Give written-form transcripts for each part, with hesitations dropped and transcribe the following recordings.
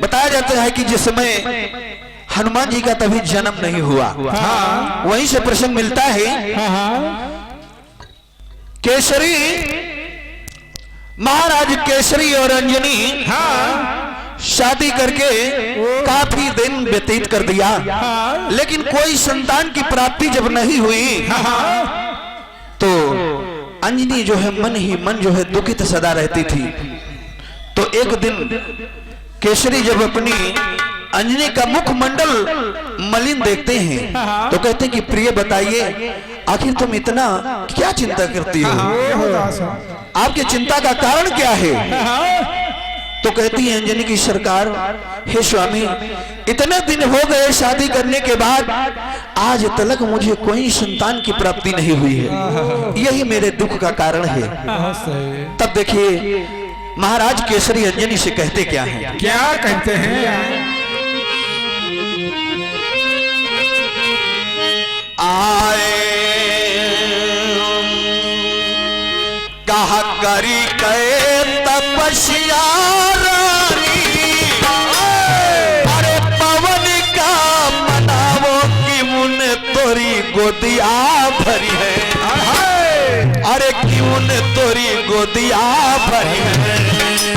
बताया जाता है कि जिस समय हनुमान जी का तभी जन्म नहीं हुआ, वहीं से प्रसंग मिलता है। केसरी महाराज केसरी और अंजनी शादी करके काफी दिन व्यतीत कर दिया, लेकिन कोई संतान की प्राप्ति जब नहीं हुई तो अंजनी जो है मन ही मन जो है दुखित सदा रहती थी। तो एक दिन केसरी जब अपनी अंजनी का मुखमंडल मलिन देखते हैं तो कहते हैं कि प्रिय बताइए, आखिर तुम इतना क्या चिंता करती हो, आपकी चिंता का कारण क्या है? तो कहती है अंजनी की सरकार, हे स्वामी, इतने दिन हो गए शादी करने के बाद, आज तक मुझे कोई संतान की प्राप्ति नहीं हुई है, यही मेरे दुख का कारण है। तब देखिए महाराज केसरी अंजनी से कहते क्या हैं? क्या कहते हैं? आए कहा करी के तपस्या रानी, अरे पवन का मनावो कि मुन तोरी गोदिया भरी है, अरे क्यों तोरी गोदिया भरी है,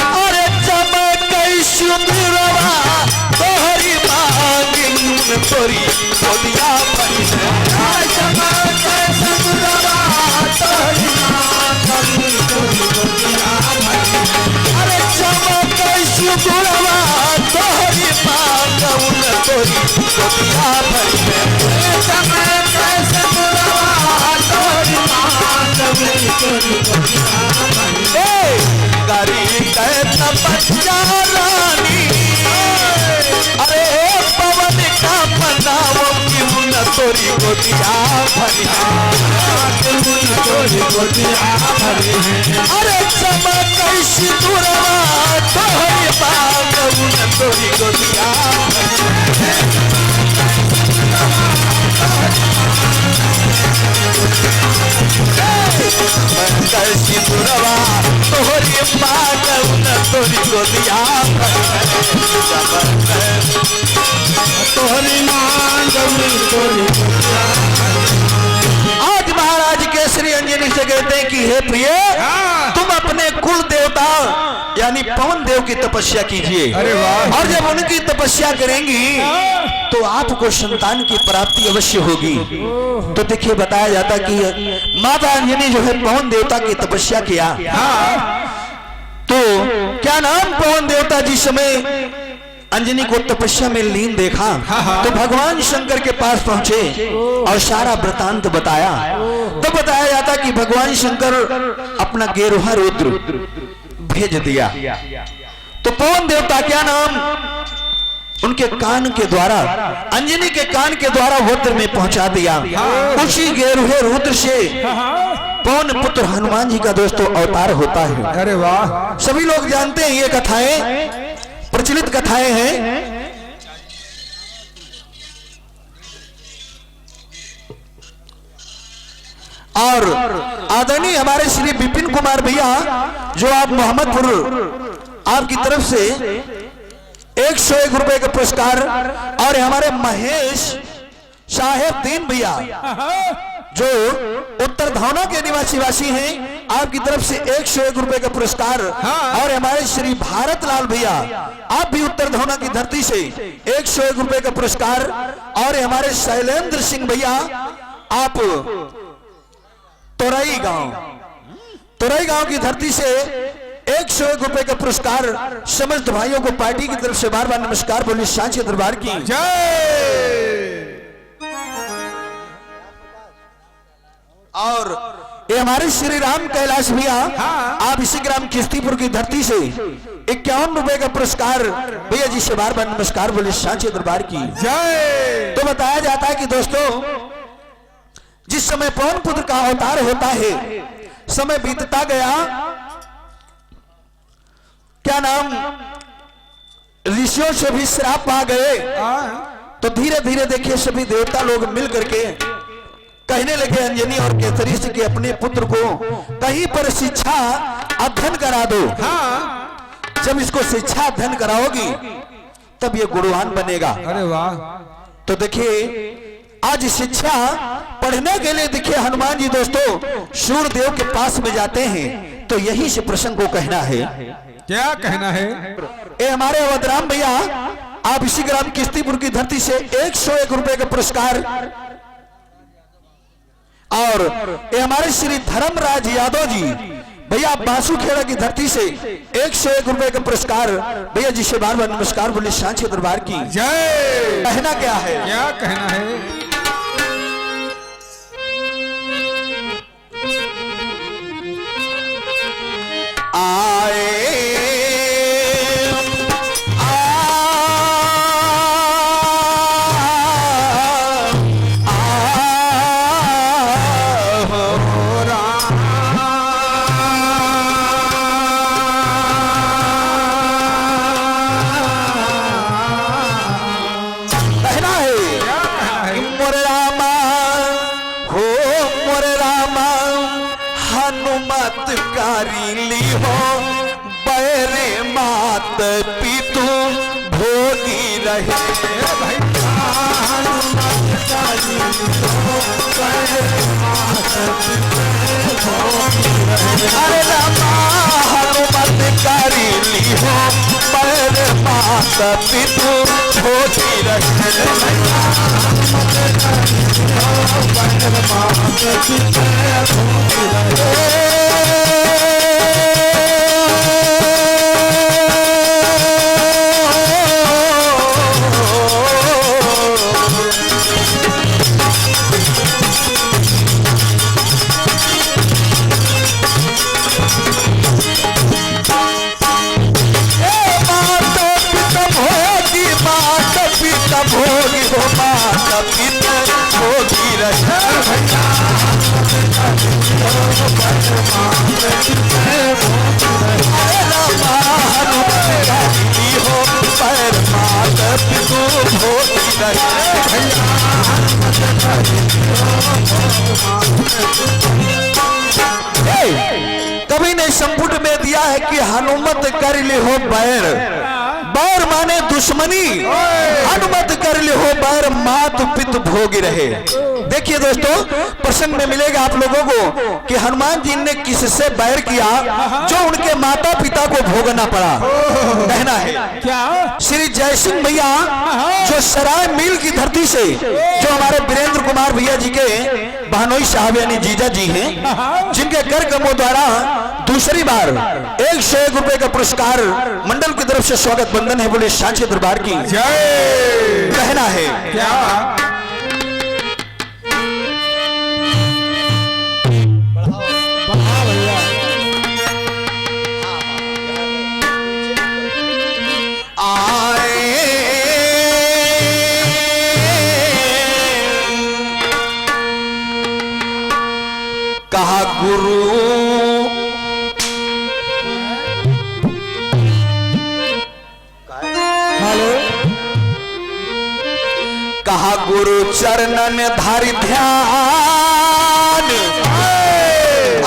अरे चमक सुंदरवा तोहरी मांग मुन तोरी गोदिया भरी है, चमक सुंदरवा तोहरी मांग मुन तोरी गोदिया भरी है, अरे चमक सुंदरवा तोहरी मांग मुन तोरी गोदिया भरी है, चमक सुंदरवा तोहरी मांग मुन तोरी गोदिया भरी है, करी के तपस्या रानी, अरे पवन का मनावो कि मुन तोरी गोदिया भरी है, मुन तोरी गोदिया भरी है, अरे चमक सिंदूरवा तोहरी मांग मुन तोरी गोदिया भरी है, सिंदूरवा तोहरी मांग मुन तोरी गोदिया भरी है, तोहरी मांग मुन तोरी गोदिया। आज महाराज केसरी अंजनी से कहते हैं कि हे प्रिय, तुम अपने कुल देवता यानी पवन देव की तपस्या कीजिए, और जब उनकी तपस्या करेंगी तो आपको संतान की प्राप्ति अवश्य होगी। तो देखिए बताया जाता कि माता अंजनी जो है पवन देवता की तपस्या किया, तो क्या नाम पवन देवता जिस समय अंजनी को तपस्या में लीन देखा तो भगवान शंकर के पास पहुंचे और सारा वृतांत बताया। तो बताया जाता कि भगवान शंकर अपना गेरुहा रुद्र भेज दिया, तो पवन देवता क्या नाम उनके कान के द्वारा, अंजनी के कान के द्वारा रुद्र में पहुंचा दिया। उसी गेरुहे रुद्र से पवन पुत्र हनुमान जी का दोस्तों अवतार होता है। अरे वाह, सभी लोग जानते हैं, ये कथाएं प्रचलित कथाएं हैं। और आदरणीय हमारे श्री विपिन कुमार भैया जो आप मोहम्मदपुर आपकी तरफ से 101 रुपए का पुरस्कार, और हमारे महेश साहेब दीन भैया जो उत्तर धावना के निवासी हैं, आपकी तरफ से 101 रुपए का पुरस्कार, और हमारे श्री भारत लाल भैया आप भी उत्तर धावना की धरती से 101 रुपए का पुरस्कार, और हमारे शैलेंद्र सिंह भैया आप तोरई गांव की धरती से 101 रुपए का पुरस्कार। समस्त भाइयों को पार्टी की तरफ से बार बार नमस्कार, बोलिए सांची दरबार की जय। और ये हमारे श्री राम कैलाश भैया आप इसी ग्राम किस्तीपुर की धरती से 51 रुपए का पुरस्कार, भैया जी से बार बार नमस्कार, बोलिए सांची दरबार की जय। तो बताया जाता है कि दोस्तों जिस समय पवन पुत्र का अवतार होता है, समय बीतता गया, क्या नाम ऋषियों से भी श्राप पा गए, तो धीरे धीरे देखिए सभी देवता लोग मिल करके कहने लगे अंजनी और केसरी से कि अपने पुत्र को कहीं पर शिक्षा अध्ययन करा दो। जब इसको शिक्षा अध्ययन कराओगी तब ये गुणवान बनेगा। अरे वाह। तो देखिए आज शिक्षा पढ़ने के लिए देखिए हनुमान जी दोस्तों सूर्यदेव के पास में जाते हैं। तो यही से प्रसंग को कहना है। क्या कहना है? ये हमारे अवधराम भैया आप इसी ग्राम किस्तीपुर की धरती से 101 रुपए का पुरस्कार, और ये हमारे श्री धर्मराज यादव जी भैया बांसुखेड़ा की धरती से 101 रुपए का पुरस्कार भैया जी से बार बार नमस्कार बोले सांची दरबार की जय। कहना क्या है? क्या कहना है? पितु भोगी रहे अरे रामा हनुमत कारी ली हो पैर मात पितु भोगी भोगी हो माता पिता भोगी रहे हो पैर माता पितु भोगी रहे। कभी ने संपुट में दिया है कि हनुमत कर ले हो बैर, बैर माने दुश्मनी, हनुमत कर ले हो बैर मात पित भोगी रहे। देखिए दोस्तों प्रसंग में मिलेगा आप लोगों को कि हनुमान जी ने किससे बैर किया जो उनके माता पिता को भोगना पड़ा। कहना है क्या? श्री जयसिंह भैया जो सराय मील की धरती से जो हमारे वीरेंद्र कुमार भैया जी के बहनोई साहब यानी जीजा जी हैं, जिनके कर कमों द्वारा दूसरी बार 101 रुपए का पुरस्कार मंडल की तरफ से स्वागत बंधन है बोले सांची दरबार की जय। कहना है क्या? कहा गुरु कहा गुरु चरणन धारि ध्यान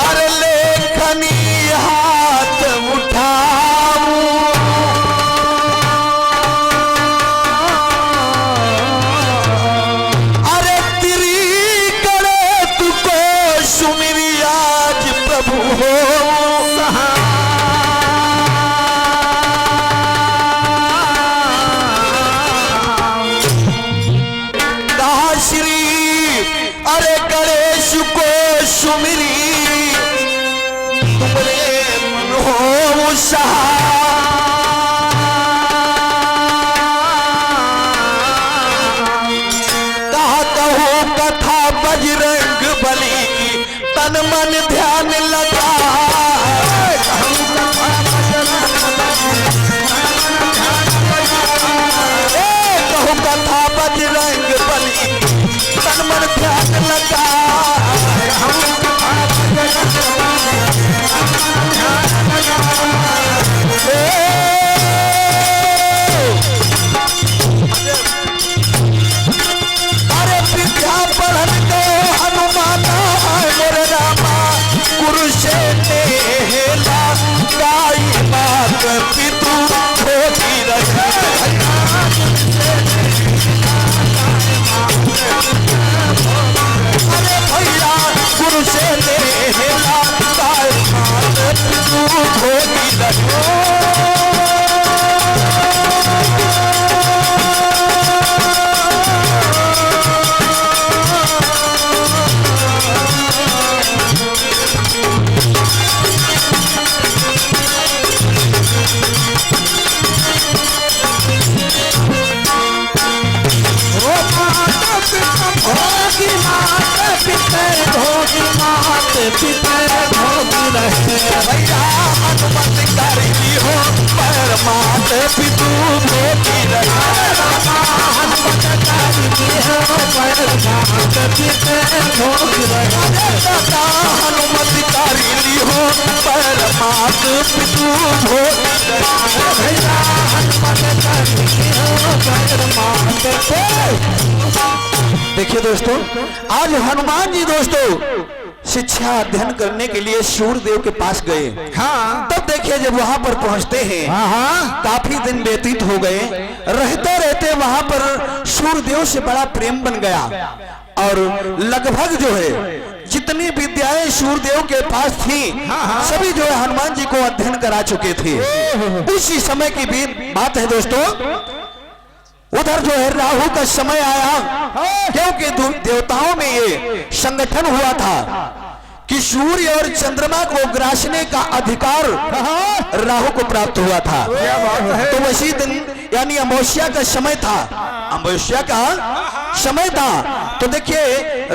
अरे लेखनी हाथ उठाऊं अरे तेरी करे तुको सुमिरी आज प्रभु हो अरे गणेश को सुमिरी तुमरे मन हो कहा कहो कथा बजरंग बली की तन मन ध्यान लगा कहो कथा बजरंग बली तन मन ध्यान लगा अरे विद्या पढ़न को हनुमान मोरे रामा कुरुक्षेत्र हेला गाई मात पितु भोगी रहे पिता भोगी रहे भैया हनुमत करी हो पैर माते पितु भोगी रहे हनुमत करी हो पैर माते पिता भोगी रहे दादा हनुमत करी हो पैर माते पितु भोगी रहे भैया हनुमत करी हो पैर माते। देखिए दोस्तों, आज हनुमान जी दोस्तों शिक्षा अध्ययन करने के लिए सूर्यदेव के पास गए। हाँ तब देखिए जब वहां पर पहुंचते हैं, हाँ काफी दिन व्यतीत हो गए, रहते रहते वहां पर सूर्यदेव से बड़ा प्रेम बन गया और लगभग जो है जितनी विद्याएं सूर्यदेव के पास थी सभी जो है हनुमान जी को अध्ययन करा चुके थे। उसी समय की भी बात है दोस्तों, उधर जो है राहु का समय आया, क्योंकि देवताओं में ये संगठन हुआ था कि सूर्य और चंद्रमा को ग्रासने का अधिकार राहु को प्राप्त हुआ था। तो उसी दिन यानी अमावस्या का समय था, अमावस्या का समय था। तो देखिए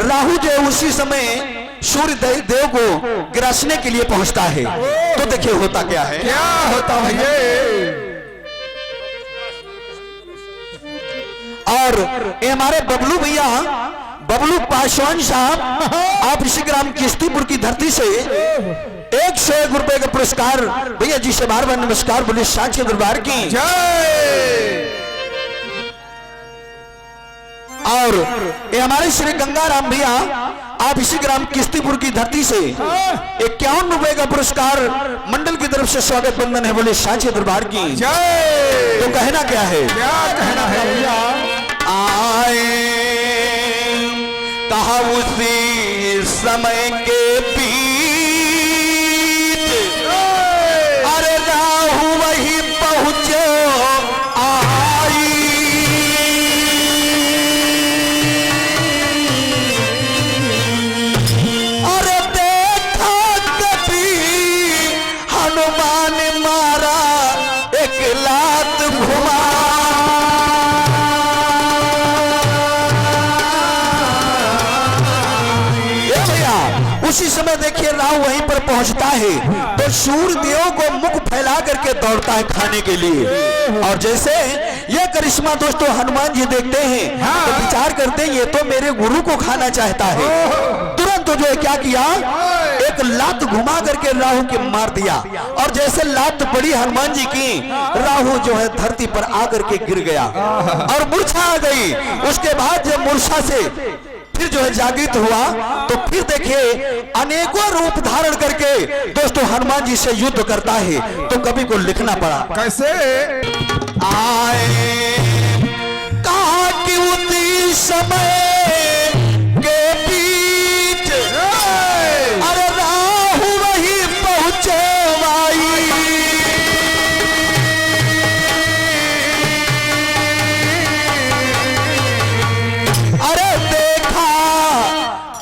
राहु जो है उसी समय सूर्य देव को ग्रासने के लिए पहुंचता है। तो देखिए होता क्या है, क्या होता है ये? और ये हमारे बबलू भैया, बबलू पासवान साहब, आप इसी ग्राम किश्तीपुर की धरती से 101 रुपए का पुरस्कार भैया जी से बार बार नमस्कार बोले साक्षी दरबार की जय। और ये हमारे श्री गंगाराम भैया, आप इसी ग्राम किश्तीपुर की धरती से 51 रुपए का पुरस्कार मंडल की तरफ से स्वागत बंधन है बोले साक्षी दरबार की जय। तो कहना क्या है, क्या कहना है भैया? आए कहा उसी समय के बीच, अरे राहु वही पहुंचे आई, अरे देखा कभी हनुमान मारा एक लात घुमा, उसी समय देखिए राहु वहीं पर पहुंचता है तो सूर्यदेव को मुख फैला करके दौड़ता है खाने के लिए। और जैसे ये करिश्मा दोस्तों हनुमान जी देखते हैं तो विचार करते हैं ये तो मेरे गुरु को खाना चाहता है। तुरंत तो जो है क्या किया, एक लात घुमा करके राहु के मार दिया और जैसे लात पड़ी हनुमान जी की, राहु जो है धरती पर आकर के गिर गया और मूर्छा आ गई। उसके बाद जब मूर्छा से फिर जो है जागृत हुआ तो फिर देखिए अनेकों रूप धारण करके दोस्तों हनुमान जी से युद्ध करता है। तो कवि को लिखना पड़ा कैसे? आए कहा कि उसी समय के बीच, अरे राहु वही पहुंचे वाई,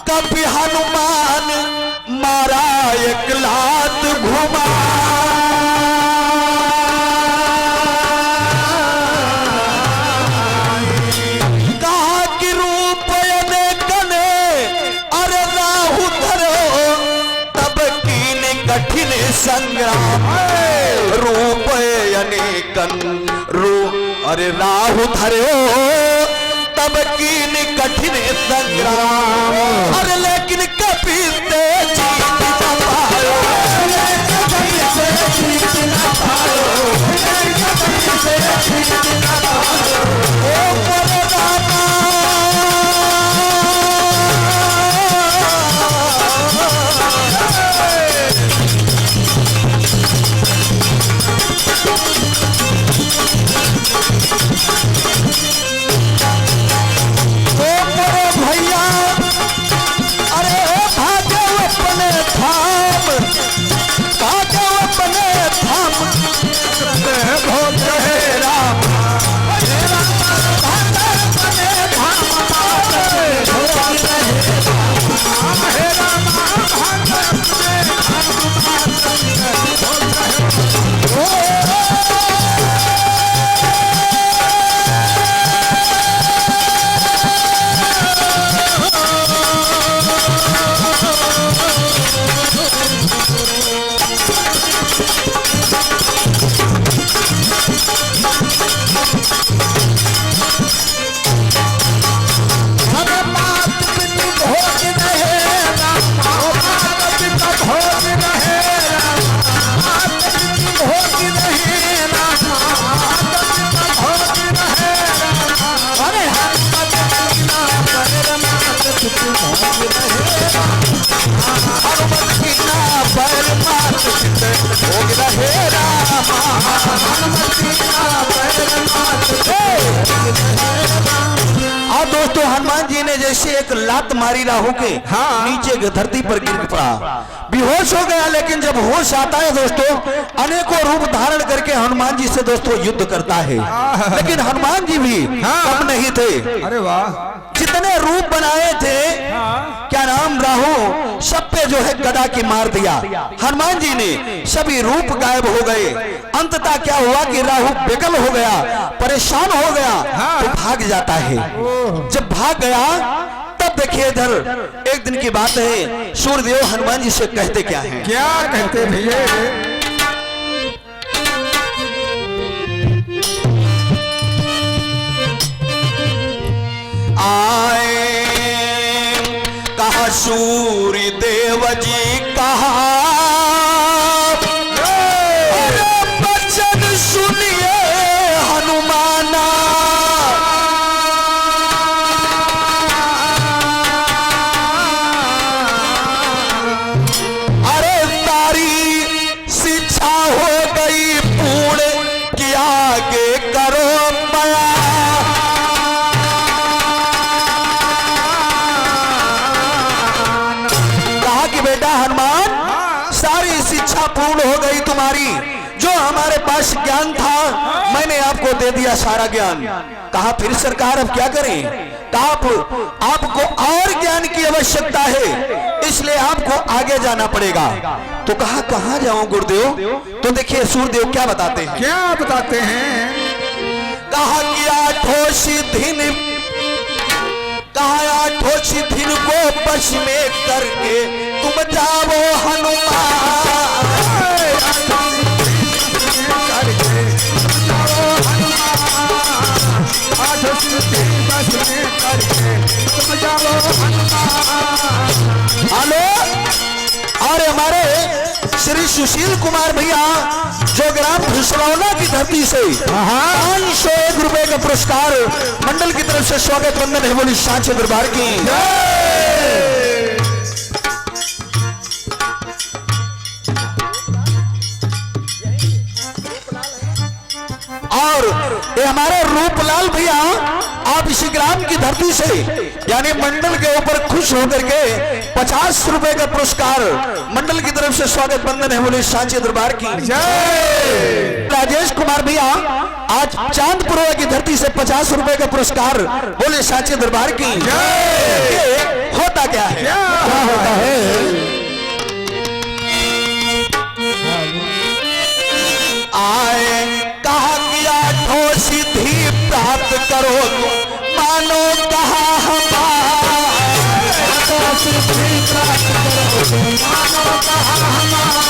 कभी हनुमान मारा एक लात घुमा, कहा कि रूप कने अरे राहु धरो तब कीन कठिन संग्राम, रूप अनेकन रूप अरे राहु धरो तब कीन कठिन संग्राम, अरे लेकिन कभी जीत न पायो, जीत न पायो, जीत न पायो, ओ मोरे रामा भैया, अरे भागो अपने धाम, भागो अपने धाम, भोग है राम हनुमत की ना पैर मात भोग रहे रामा। हनुमत की ना पैर मात और दोस्तों हनुमान जी ने जैसे एक लात मारी राहु के नीचे धरती पर गिर पड़ा, बेहोश हो गया। लेकिन जब होश आता है दोस्तों अनेकों रूप धारण करके हनुमान जी से दोस्तों युद्ध करता है। लेकिन हनुमान जी भी कम नहीं थे। अरे वाह, जितने रूप बनाए थे क्या नाम राहु सब पे जो है गदा की मार दिया। हनुमान जी ने सभी रूप गायब हो गए। अंततः क्या हुआ कि राहु बेकल हो गया, परेशान हो गया तो भाग जाता है। जब भाग गया तब देखिए इधर एक दिन की बात है, सूर्यदेव हनुमान जी से कहते क्या हैं? क्या कहते भैया? आए कहा सूर्य देव जी कहा, अरे बचन सुनिए हनुमाना। अरे तारी शिक्षा हो गई पूर्ण कि आगे करो माया। बेटा हनुमान सारी शिक्षा पूर्ण हो गई तुम्हारी, जो हमारे पास ज्ञान था मैंने आपको दे दिया सारा ज्ञान। कहा फिर सरकार अब क्या करें? कहा आपको और ज्ञान की आवश्यकता है, इसलिए आपको आगे जाना पड़ेगा। तो कहा कहां जाऊं गुरुदेव? तो देखिए सूर्यदेव क्या बताते हैं। क्या बताते हैं? कहा कि आठों सिद्धिन, कहा आठों सिद्धिन को वश में करके तुम जाओ हनुमान। हेलो, और हमारे श्री सुशील कुमार भैया जो ग्राम फुसरौना की धरती से 501 रुपए का पुरस्कार मंडल की तरफ से स्वागत वंदन है। बोली सांचे दरबार की। और ये हमारे रूपलाल भैया आप इसी ग्राम की धरती से यानी मंडल के ऊपर खुश होकर के 50 रुपए का पुरस्कार मंडल की तरफ से स्वागत बंधन है। बोले सांचे दरबार की जय। राजेश कुमार भैया आज चांदपुर की धरती से 50 रुपए का पुरस्कार। बोले सांचे दरबार की जय। होता क्या है? क्या होता है? आए कहा कि आठों सिद्धि प्राप्त करो, मानो कहा हमारा सिद्धि प्राप्त करो, मानो कहा हमारा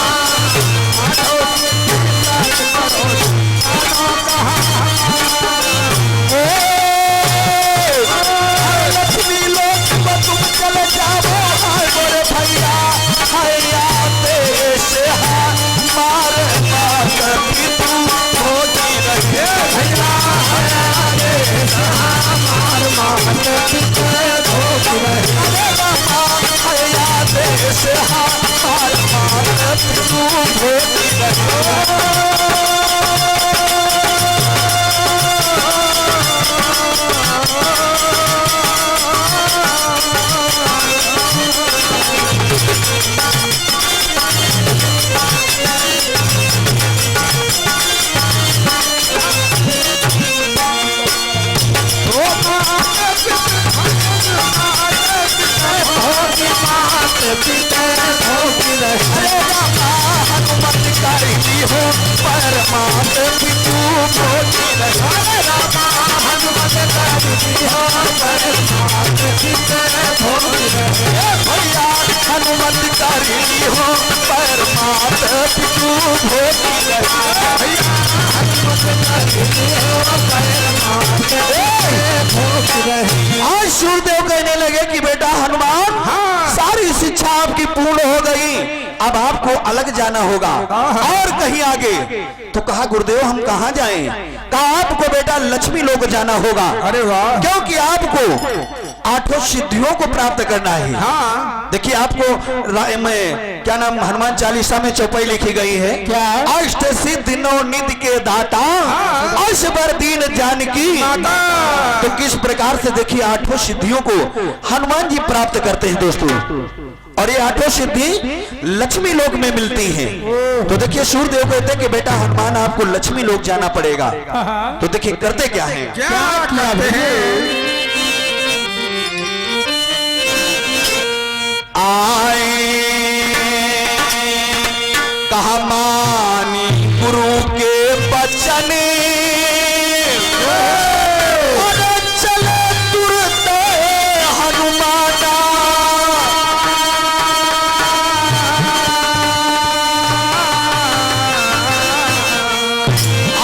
लक्ष्मी लोग तुम चले जाओ। हाय बोले भैया हाय देश मार की तू होती रहे भैया। देश मार की तू होती रहे भैया। देश मार की तू होती रहे। हनुमत कारी हो परमात पितू भोगी रहे। हनुमत कारी हो परमात पितू भोगी रहे भैया। हनुमत कारी हो परमात पितू भोगी रहे भैया। हनुमत कारी हो परमात भोगी रहे। आज सूर्यदेव कहने लगे कि बेटा हनुमान सारी शिक्षा आपकी पूर्ण हो गई, अब आपको अलग जाना होगा और कहीं आगे। तो कहा गुरुदेव हम कहां जाएं? कहा आपको बेटा लक्ष्मी लोग जाना होगा। अरे वाह, क्योंकि आपको 8 सिद्धियों को प्राप्त करना है। हाँ। देखिए आपको में क्या नाम हनुमान चालीसा में चौपाई लिखी गई है, क्या? अष्ट सिद्धि नौ निधि के दाता, अष्ट दीन जानकी। तो किस प्रकार से देखिए 8 सिद्धियों को हनुमान जी प्राप्त करते हैं दोस्तों, और ये 8 सिद्धि लक्ष्मी लोक में मिलती हैं। तो देखिए सूर्यदेव कहते हैं कि बेटा हनुमान आपको लक्ष्मी लोक जाना पड़ेगा। तो देखिए करते क्या है, क्या करते हैं? आए कहा मानी गुरु के बचन, और चले तुरंत हनुमाना।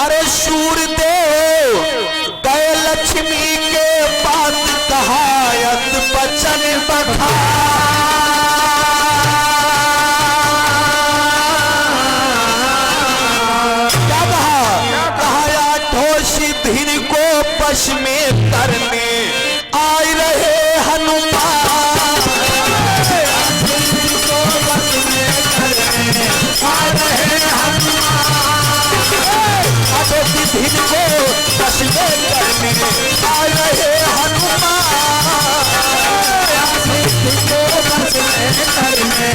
अरे सूर्यदेव गए लक्ष्मी के पास, कहायत बचन बखा। वश में करने आए रहे हनुमान, को वश में करने आए रहे हनुमान, सिद्धि को वश में करने आए रहे हनुमान, सिद्धि को वश में करने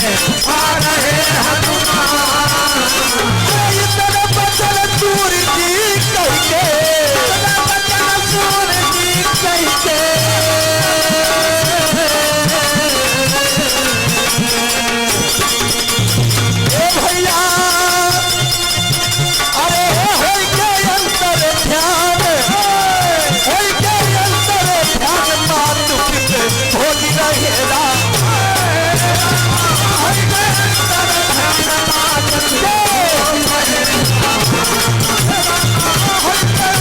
आ रहे हनुमान। बचन सूर्य जी कह के भैया, अरे हो के अंतर ध्यान, हो के अंतर ध्यान, मातु पिता होगी रहेगा, हो के अंतर ध्यान मातु पिता होगी रहेगा, हो के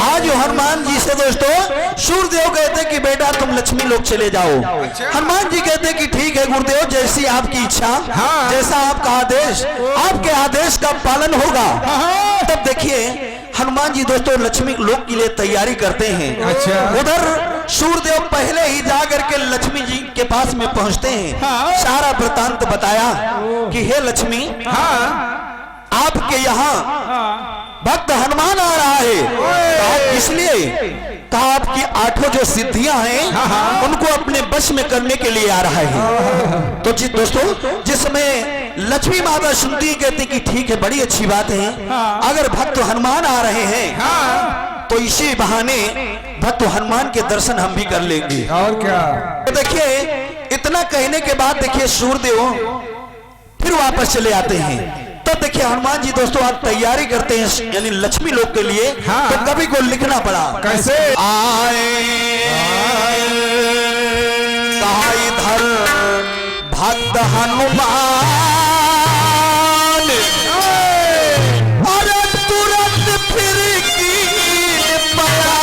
आज हनुमान जी से दोस्तों सूर्यदेव कहते कि बेटा तुम लक्ष्मी लोग चले जाओ। हनुमान जी कहते कि ठीक है गुरुदेव, जैसी आपकी इच्छा, जैसा आपका आदेश, आपके आदेश का पालन होगा। तब देखिए हनुमान जी दोस्तों लक्ष्मी लोक के लिए तैयारी करते हैं। उधर सूर्यदेव पहले ही जाकर के लक्ष्मी जी के पास में पहुंचते हैं। सारा वृतांत बताया कि हे लक्ष्मी, आपके यहाँ भक्त हनुमान आ रहा है। कहा इसलिए, कहा आपकी 8 जो सिद्धियां हैं उनको अपने वश में करने के लिए आ रहा है। तो जी दोस्तों, जिसमें लक्ष्मी माता सुनती कहती कि ठीक है, बड़ी अच्छी बात है, अगर भक्त हनुमान आ रहे हैं तो इसी बहाने भक्त हनुमान के दर्शन हम भी कर लेंगे। और क्या? तो देखिए इतना कहने के बाद देखिए सूर्यदेव फिर वापस चले आते हैं। तो देखिए हनुमान जी दोस्तों आज तैयारी करते हैं यानी लक्ष्मी लोक के लिए। तो कवि को लिखना पड़ा कैसे? आए कहा इधर भक्त हनुमान, और तुरंत फिर कीन पड़ा,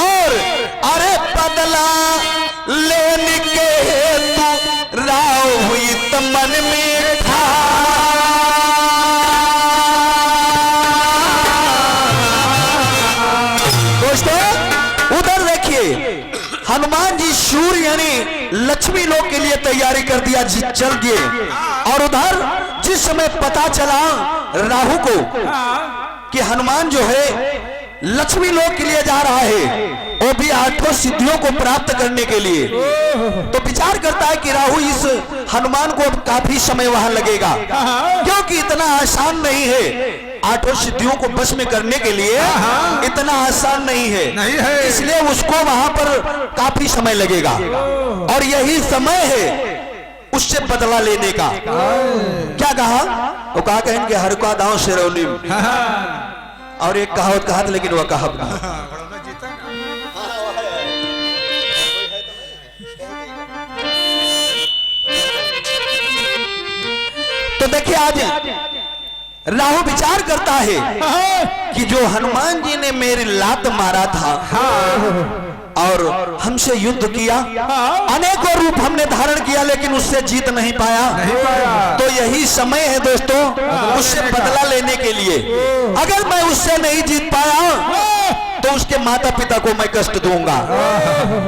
और अरे बदला लेने के हेतु राव हुई तो मन में था। दोस्तों उधर देखिए हनुमान जी सूर्य यानी लक्ष्मी लोक के लिए तैयारी कर दिया, चल गए। और उधर जिस समय पता चला राहु को कि हनुमान जो है लक्ष्मी लोक के लिए जा रहा है, वो भी 8 सिद्धियों को प्राप्त करने के लिए। तो विचार करता है कि राहु इस हनुमान को अब काफी समय वहां लगेगा, क्योंकि इतना आसान नहीं है 8 सिद्धियों को बस में करने के लिए, इतना आसान नहीं है, इसलिए उसको वहां पर काफी समय लगेगा और यही समय है उससे बदला लेने का। क्या कहा? वो कहा कहेंगे हर का दांव सिरौली, और एक कहावत कहा था लेकिन वह कहा तो देखिए आज राहु विचार करता है कि जो हनुमान जी ने मेरी लात मारा था और हमसे युद्ध किया, अनेकों रूप हमने धारण किया लेकिन उससे जीत नहीं पाया, तो यही समय है दोस्तों उससे बदला लेने के लिए। अगर मैं उससे नहीं जीत पाया तो उसके माता पिता को मैं कष्ट दूंगा।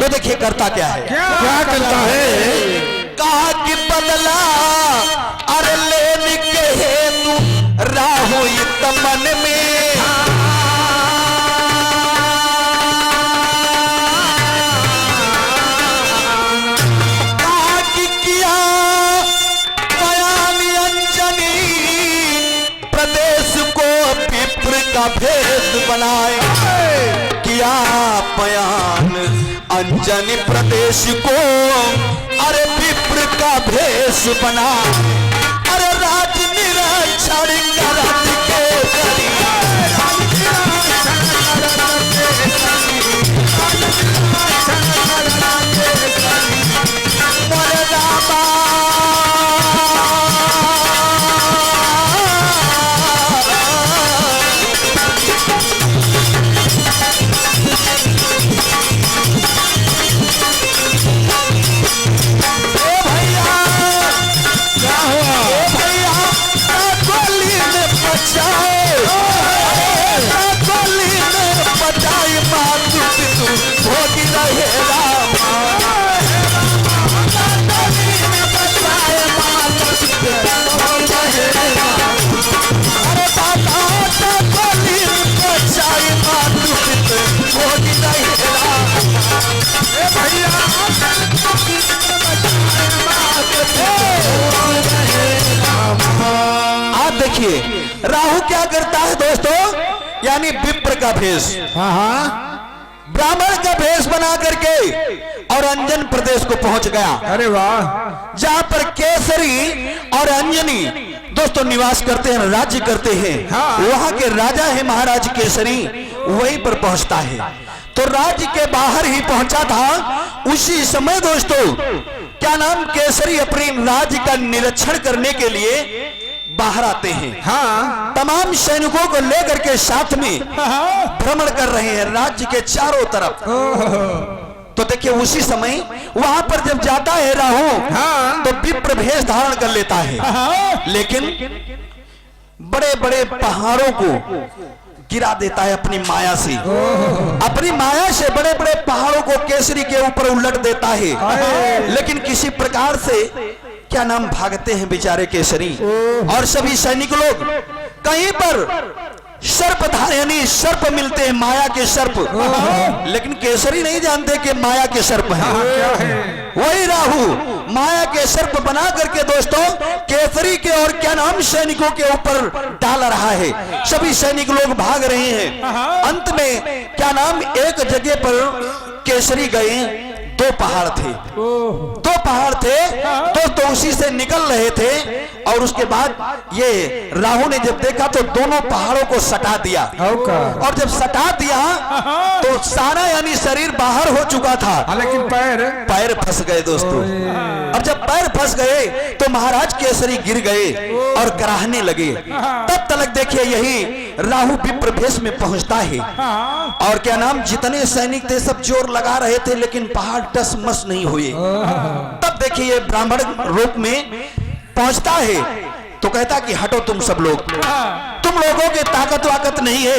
तो देखिए करता क्या है, क्या करता है? कहा कि बदला अरे लेने के हेतु राहु मन में कहा कि किया बयान अंजनी प्रदेश को विप्र का भेद बनाए, किया बयान अंजनी प्रदेश को अरे विप्र का भेष बना, अरे राज निरक्षण करत के करी, मोरे रामा राहु क्या करता है दोस्तों, यानी विप्र का भेष, ब्राह्मण का भेष बना करके और अंजन प्रदेश को पहुंच गया। अरे वाह! जहां पर केसरी और अंजनी दोस्तों निवास करते हैं, राज्य करते हैं। वहां के राजा है महाराज केसरी, वहीं पर पहुंचता है। तो राज्य के बाहर ही पहुंचा था। उसी समय दोस्तों क्या नाम केसरी अपने राज्य का निरीक्षण करने के लिए बाहर आते हैं। तमाम सैनिकों को लेकर के साथ में भ्रमण कर रहे हैं राज्य के चारों तरफ। तो देखिए उसी समय वहां पर जब जाता है राहु तो विप्र भेष धारण कर लेता है, लेकिन बड़े बड़े पहाड़ों को गिरा देता है अपनी माया से। अपनी माया से बड़े बड़े पहाड़ों को केसरी के ऊपर उलट देता है, लेकिन किसी प्रकार से क्या नाम भागते हैं बेचारे केसरी और सभी सैनिक लोग। कहीं पर सर्पधार यानी सर्प मिलते हैं, माया के सर्प, लेकिन केसरी नहीं जानते कि माया के सर्प हैं। वही राहु माया के सर्प बना करके दोस्तों केसरी के और क्या नाम सैनिकों के ऊपर डाल रहा है। सभी सैनिक लोग भाग रहे हैं। अंत में क्या नाम एक जगह पर केसरी गए, दो पहाड़ थे तो उसी से निकल रहे थे। और उसके बाद ये राहु ने जब देखा तो दोनों पहाड़ों को सटा दिया, और जब सटा दिया तो सारा यानी शरीर बाहर हो चुका था, लेकिन पैर फंस गए दोस्तों। और जब पैर फंस गए तो महाराज केसरी गिर गए और कराहने लगे। तब तक देखिए यही राहु विप्र भेष में पहुंचता है, और क्या नाम जितने सैनिक थे सब जोर लगा रहे थे, लेकिन पहाड़ टस मस नहीं हुए। तब देखिए ये ब्राह्मण रूप में पहुंचता है तो कहता कि हटो तुम सब लोग, तुम लोगों के ताकत वाकत नहीं है।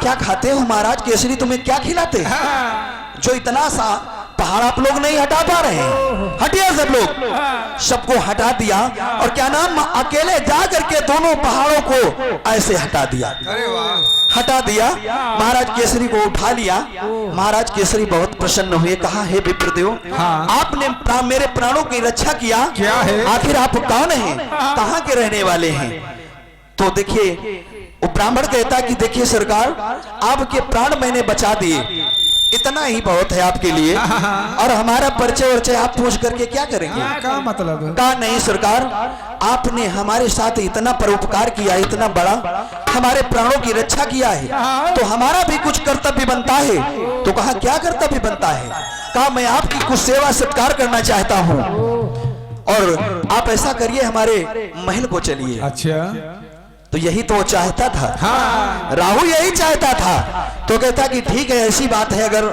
क्या खाते हो महाराज केसरी, तुम्हें क्या खिलाते हैं जो इतना सा पहाड़ आप लोग नहीं हटा पा रहे हैं? हटिए सब लोग। सबको हटा दिया और क्या नाम अकेले जा करके दोनों पहाड़ों को ऐसे हटा दिया। हटा दिया, महाराज केसरी को उठा लिया। महाराज केसरी बहुत प्रसन्न हुए, कहा हे विप्रदेव, आपने मेरे प्राणों की रक्षा किया, क्या है? आखिर आप कौन हैं, कहाँ के रहने वाले हैं? तो देखिए वो ब्राह्मण कहता कि देखिए सरकार, आपके प्राण मैंने बचा दिए, इतना ही बहुत है आपके लिए, और हमारा परिचय वर्चय आप पूछ करके क्या करेंगे? क्या मतलब है? कहा नहीं सरकार, आपने हमारे साथ इतना परोपकार किया, इतना बड़ा हमारे प्राणों की रक्षा किया है, तो हमारा भी कुछ कर्तव्य बनता है। तो कहा क्या कर्तव्य बनता है? कहा मैं आपकी कुछ सेवा सत्कार करना चाहता हूँ, और आप ऐसा करिए हमारे महल को चलिए। अच्छा, तो यही तो वो चाहता था, राहु यही चाहता था। तो कहता कि ठीक है, ऐसी बात है, अगर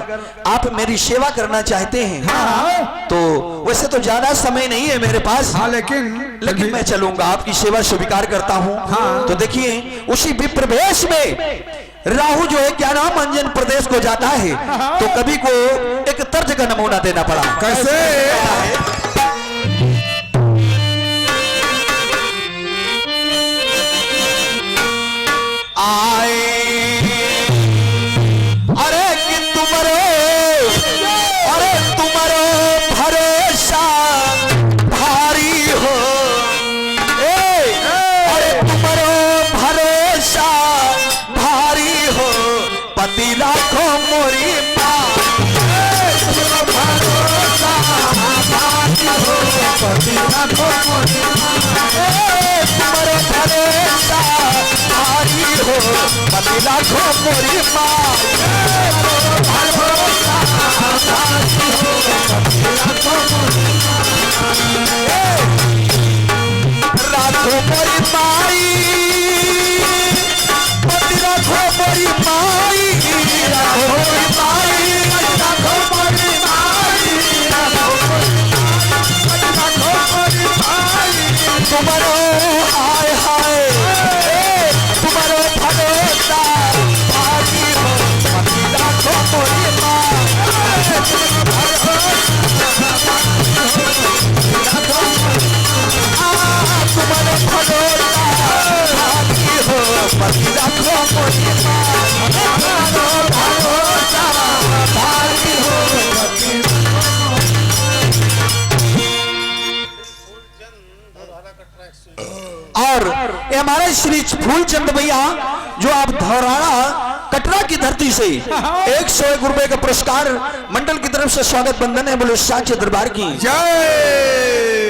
आप मेरी सेवा करना चाहते हैं तो वैसे तो ज्यादा समय नहीं है मेरे पास, लेकिन मैं चलूंगा, आपकी सेवा स्वीकार करता हूं। तो देखिए उसी विप्र भेष में राहु जो है क्या नाम अंजन प्रदेश को जाता है, तो कवि को एक तर्ज का नमूना देना पड़ा। कैसे? आए अरे कि तुम्हारो भरोसा भारी हो, अरे तुम्हारो भरोसा भारी हो, पति राखो मोरी माँ, भरोसा भारी हो, पति राखो मोरी माँ, तुम्हारो भरोसा भारी हो, पति राखो मोरी माँ, भरोसा भारी हो, पति राखो मोरी माँ, राखो मोरी माई, पति राखो मोरी माई, राखो मोरी माई, राखो मोरी माई, राखो मोरी माई, तुम्हारो हाय हाय, तुम्हारो भरोसा भारी हो, पति राखो मोरी माई, तुम्हारो भरोसा भारी हो, पति राखो मोरी माई, तुम्हारो भरोसा भारी हो, पति और ये हमारे श्री फूलचंद भैया जो आप धौराना कटरा की धरती से 101 रुपए का पुरस्कार मंडल की तरफ से स्वागत बंधन है, बोले साचे दरबार की जय।